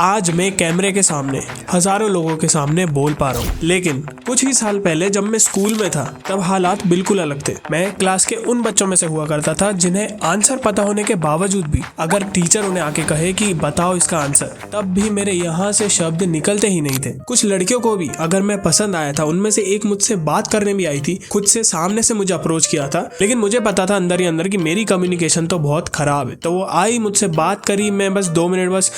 आज मैं कैमरे के सामने हजारों लोगों के सामने बोल पा रहा हूँ, लेकिन कुछ ही साल पहले जब मैं स्कूल में था तब हालात बिल्कुल अलग थे। मैं क्लास के उन बच्चों में से हुआ करता था जिन्हें आंसर पता होने के बावजूद भी अगर टीचर उन्हें आके कहे कि बताओ इसका आंसर, तब भी मेरे यहाँ से शब्द निकलते ही नहीं थे। कुछ लड़कियों को भी अगर मैं पसंद आया था, उनमें से एक मुझसे बात करने भी आई थी, खुद से सामने से मुझे अप्रोच किया था, लेकिन मुझे पता था अंदर ही अंदर कि मेरी कम्युनिकेशन तो बहुत खराब है। तो वो आई, मुझसे बात करी, मैं बस 2 मिनट बस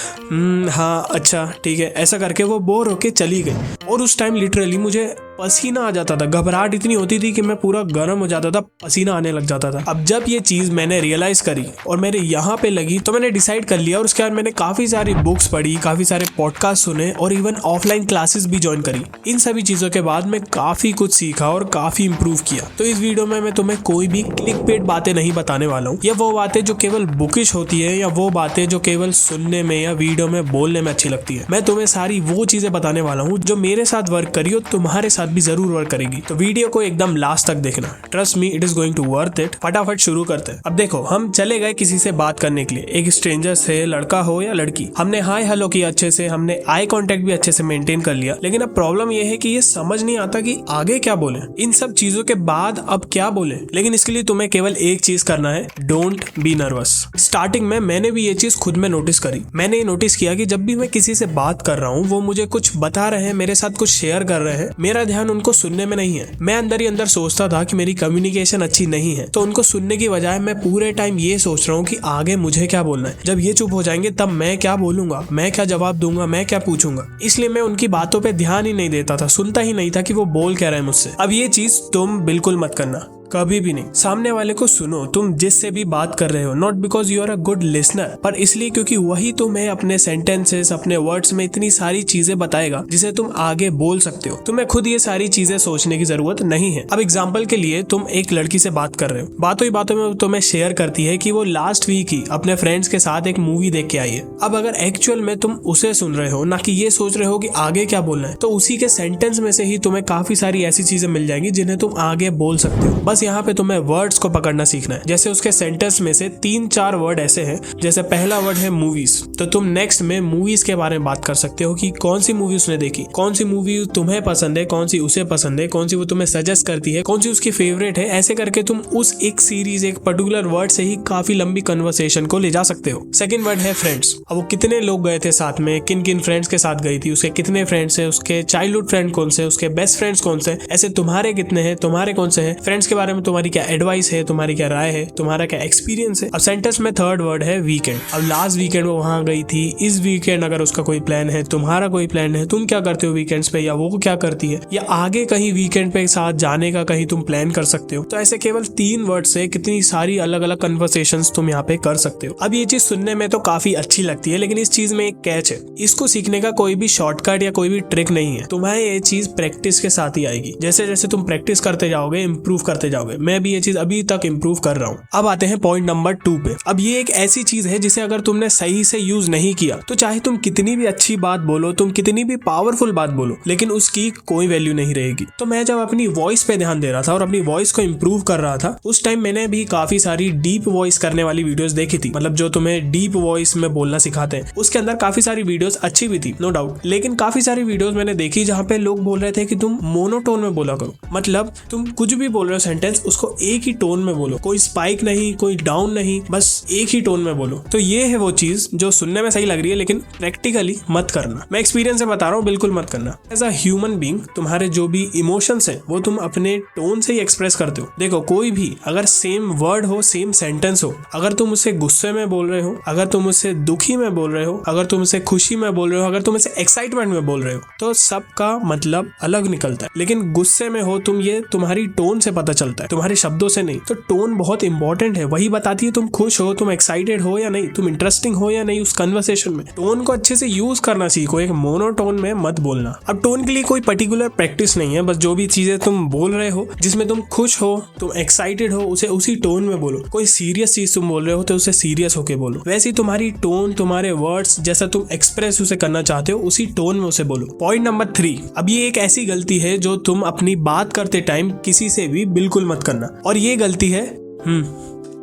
हाँ अच्छा ठीक है ऐसा करके वो बोर होके चली गई। और उस टाइम लिटरली मुझे पसीना आ जाता था, घबराहट इतनी होती थी कि मैं पूरा गर्म हो जाता था, पसीना आने लग जाता था। अब जब ये चीज मैंने रियलाइज करी और मेरे यहाँ पे लगी तो मैंने डिसाइड कर लिया और उसके बाद मैंने काफी सारी बुक्स पढ़ी, काफी सारे पॉडकास्ट सुने और इवन ऑफलाइन क्लासेस भी ज्वाइन करी। इन सभी चीजों के बाद मैं काफी कुछ सीखा और काफी इंप्रूव किया। तो इस वीडियो में मैं तुम्हें कोई भी क्लिक पेट बातें नहीं बताने वाला हूँ, या वो बातें जो केवल बुकिश होती है, या वो बातें जो केवल सुनने में या वीडियो में बोलने में अच्छी लगती है। मैं तुम्हें सारी वो चीजें बताने वाला हूँ जो मेरे साथ वर्क करी और तुम्हारे साथ भी जरूर वर्क करेगी। तो वीडियो को एकदम लास्ट तक देखना, trust me it is going to worth it. फटाफट शुरू करते हैं। अब देखो, हम चले गए किसी से बात करने के लिए, एक स्ट्रेंजर से, लड़का हो या लड़की। हमने हाय हेलो किया अच्छे से, हमने आई कांटेक्ट भी अच्छे से मेंटेन कर लिया, लेकिन अब प्रॉब्लम यह है कि ये समझ नहीं आता कि आगे क्या बोले। इन सब चीजों के बाद अब क्या बोले, लेकिन इसके लिए तुम्हें केवल एक चीज करना है, डोंट बी नर्वस। स्टार्टिंग में मैंने भी ये चीज खुद में नोटिस करी। मैंने ये नोटिस किया कि जब भी मैं किसी से बात कर रहा हूँ, वो मुझे कुछ बता रहे हैं, मेरे साथ कुछ शेयर कर रहे हैं, मेरा ध्यान उनको सुनने में नहीं है। मैं अंदर ही अंदर सोचता था कि मेरी कम्युनिकेशन अच्छी नहीं है, तो उनको सुनने की बजाय मैं पूरे टाइम ये सोच रहा हूँ कि आगे मुझे क्या बोलना है। जब ये चुप हो जाएंगे तब मैं क्या बोलूंगा, मैं क्या जवाब दूंगा, मैं क्या पूछूंगा। इसलिए मैं उनकी बातों पे ध्यान ही नहीं देता था, सुनता ही नहीं था कि वो बोल क्या रहे हैं मुझसे। अब ये चीज तुम बिल्कुल मत करना, कभी भी नहीं। सामने वाले को सुनो, तुम जिससे भी बात कर रहे हो, not because you are a good listener, पर इसलिए क्योंकि वही तुम्हें अपने सेंटेंसेस, अपने वर्ड्स में इतनी सारी चीजें बताएगा जिसे तुम आगे बोल सकते हो। तुम्हें खुद ये सारी चीजें सोचने की जरूरत नहीं है। अब एग्जाम्पल के लिए, तुम एक लड़की से बात कर रहे हो, बातों ही बातों में तुम्हें शेयर करती है कि वो लास्ट वीक ही अपने फ्रेंड्स के साथ एक मूवी देख के आई है। अब अगर एक्चुअल में तुम उसे सुन रहे हो, ना कि ये सोच रहे हो कि आगे क्या बोलना है, तो उसी के सेंटेंस में से ही तुम्हें काफी सारी ऐसी चीजें मिल जाएंगी जिन्हें तुम आगे बोल सकते हो। बस यहाँ पे तुम्हें वर्ड्स को पकड़ना सीखना है। जैसे उसके सेंटेंस में से 3-4 वर्ड ऐसे हैं, जैसे पहला वर्ड है मूवीज, तो तुम नेक्स्ट में मूवीज के बारे में बात कर सकते हो कि कौन सी मूवी उसने देखी, कौन सी मूवी तुम्हें पसंद है, कौन सी उसे पसंद है, कौन सी वो तुम्हें सजेस्ट करती है, कौन सी उसकी फेवरेट है। ऐसे करके तुम उस एक सीरीज, एक पर्टिकुलर वर्ड से ही काफी लंबी कन्वर्सेशन को ले जा सकते हो। सेकंड वर्ड है फ्रेंड्स। अब वो कितने लोग गए थे साथ में, किन किन फ्रेंड्स के साथ गई थी, उसके कितने फ्रेंड्स है, उसके चाइल्डहुड फ्रेंड कौन से, उसके बेस्ट फ्रेंड्स कौन से, ऐसे तुम्हारे कितने हैं, तुम्हारे कौन से हैं, फ्रेंड्स के बारे में तुम्हारी क्या एडवाइस है, तुम्हारी क्या राय है, तुम्हारा क्या एक्सपीरियंस है। अब सेंटेंस में थर्ड वर्ड है वीकेंड। अब लास्ट वीकेंड वो वहां गई थी, इस वीकेंड अगर उसका कोई प्लान है, तुम्हारा कोई प्लान है, तुम क्या करते हो वीकेंड्स पे, या वो क्या करती है, या आगे कहीं वीकेंड पे साथ जाने का कहीं तुम प्लान कर सकते हो। तो ऐसे केवल 3 वर्ड से कितनी सारी अलग अलग कन्वर्सेशंस तुम यहाँ पे कर सकते हो। अब ये चीज सुनने में तो काफी अच्छी लगती है, लेकिन इस चीज में एक कैच है। इसको सीखने का कोई भी शॉर्टकट या कोई भी ट्रिक नहीं है। तुम्हें ये चीज प्रैक्टिस के साथ ही आएगी। जैसे जैसे तुम प्रैक्टिस करते जाओगे, इंप्रूव करते जाओगे। मैं भी ये चीज अभी तक इंप्रूव कर रहा हूँ। अब आते हैं पॉइंट नंबर 2 पे। अब ये एक ऐसी चीज है जिसे अगर तुमने सही से यूज नहीं किया, तो चाहे तुम कितनी भी अच्छी बात बोलो, तुम कितनी भी पावरफुल बात बोलो, लेकिन उसकी कोई वैल्यू नहीं रहेगी। तो मैं जब अपनी वॉइस पे ध्यान दे रहा था और अपनी वॉइस को इंप्रूव कर रहा था, उस टाइम मैंने भी काफी सारी डीप वॉइस करने वाली वीडियोस देखी थी। मतलब जो तुम्हें डीप वॉइस में बोलना सिखाते हैं, उसके अंदर काफी सारी वीडियोस अच्छी भी थी, नो डाउट। लेकिन काफी सारी वीडियोस मैंने देखी जहाँ पे लोग बोल रहे थे कि तुम मोनोटोन में बोला करो। मतलब तुम कुछ भी बोल रहे हो सेंटेंस, उसको एक ही टोन में बोलो, कोई स्पाइक नहीं, कोई डाउन नहीं, बस एक ही टोन में बोलो। तो ये है वो चीज जो सुनने में सही लग रही है, लेकिन प्रैक्टिकली मत करना। मैं एक्सपीरियंस से बता रहा हूँ, बिल्कुल मत करना। एज अ ह्यूमन बीइंग, तुम्हारे जो भी इमोशंस हैं वो तुम अपने टोन से ही एक्सप्रेस करते हो। देखो, कोई भी अगर सेम वर्ड हो, सेम सेंटेंस हो, अगर तुम उसे गुस्से में बोल रहे हो, अगर तुम उसे दुखी में बोल रहे हो, अगर तुम उसे खुशी में बोल रहे हो, अगर तुम उसे एक्साइटमेंट में बोल रहे हो, तो सबका मतलब अलग निकलता है। लेकिन गुस्से में हो तुम, ये तुम्हारी टोन से पता चलता है, तुम्हारे शब्दों से नहीं। तो टोन बहुत इंपॉर्टेंट है, वही बताती है तुम खुश हो, तुम एक्साइटेड हो या नहीं, तुम इंटरेस्टिंग हो या नहीं उस कन्वर्सेशन में। टोन को अच्छे से यूज करना सीखो, एक मोनोटोन में मत बोलना। अब टोन के लिए कोई पर्टिकुलर प्रैक्टिस नहीं है, बस जो भी चीजें तुम बोल रहे हो, जिसमें तुम खुश हो, तुम एक्साइटेड हो, उसे उसी टोन में बोलो। कोई सीरियस चीज तुम बोल रहे हो तो उसे सीरियस होके बोलो। वैसे तुम्हारी टोन, तुम्हारे वर्ड्स, जैसा तुम एक्सप्रेस उसे करना चाहते हो, उसी टोन में उसे बोलो। Point number 3। अब ये एक ऐसी गलती है जो तुम अपनी बात करते टाइम किसी से भी बिल्कुल मत करना, और ये गलती है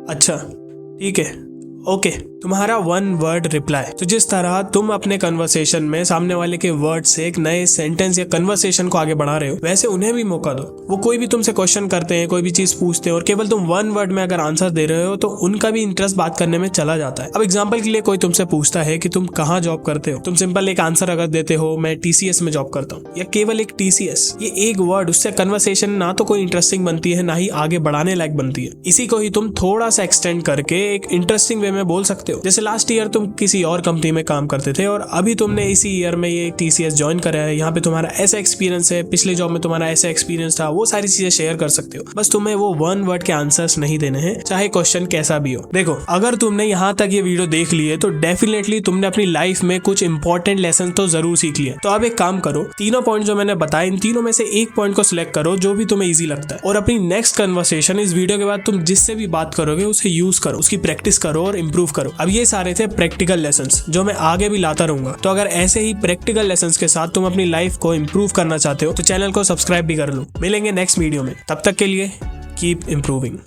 अच्छा ठीक है, ओके। तुम्हारा वन वर्ड रिप्लाई। तो जिस तरह तुम अपने कन्वर्सेशन में सामने वाले के वर्ड से एक नए सेंटेंस या कन्वर्सेशन को आगे बढ़ा रहे हो, वैसे उन्हें भी मौका दो। वो कोई भी तुमसे क्वेश्चन करते हैं, कोई भी चीज पूछते हैं और केवल तुम वन वर्ड में अगर आंसर दे रहे हो तो उनका भी इंटरेस्ट बात करने में चला जाता है। अब एग्जाम्पल के लिए कोई तुमसे पूछता है कि तुम कहाँ जॉब करते हो, तुम सिंपल एक आंसर अगर देते हो मैं TCS में जॉब करता हूँ, या केवल एक TCS, ये एक वर्ड, उससे कन्वर्सेशन ना तो कोई इंटरेस्टिंग बनती है ना ही आगे बढ़ाने लायक बनती है। इसी को ही तुम थोड़ा सा एक्सटेंड करके एक इंटरेस्टिंग वे में बोल सकते हो। जैसे लास्ट ईयर तुम किसी और कंपनी में काम करते थे और अभी तुमने इसी ईयर में ये TCS ज्वाइन करा है, यहाँ पे तुम्हारा ऐसा एक्सपीरियंस है, पिछले जॉब में तुम्हारा ऐसा एक्सपीरियंस था, वो सारी चीजें शेयर कर सकते हो। बस तुम्हें वो वन वर्ड के आंसर्स नहीं देने हैं, चाहे क्वेश्चन कैसा भी हो। देखो, अगर तुमने यहाँ तक ये वीडियो देख ली है तो डेफिनेटली तुमने अपनी लाइफ में कुछ इंपॉर्टेंट लेसन तो जरूर सीख लिए। तो अब एक काम करो, तीनों पॉइंट जो मैंने बताए, इन तीनों में से एक पॉइंट को सिलेक्ट करो जो भी तुम्हें इजी लगता है, और अपनी नेक्स्ट कन्वर्सेशन, इस वीडियो के बाद तुम जिससे भी बात करोगे उसे यूज करो, उसकी प्रैक्टिस करो और इंप्रूव करो। अब ये सारे थे प्रैक्टिकल लेसन्स जो मैं आगे भी लाता रहूंगा। तो अगर ऐसे ही प्रैक्टिकल लेसन्स के साथ तुम अपनी लाइफ को इंप्रूव करना चाहते हो तो चैनल को सब्सक्राइब भी कर लो। मिलेंगे नेक्स्ट वीडियो में, तब तक के लिए कीप इंप्रूविंग।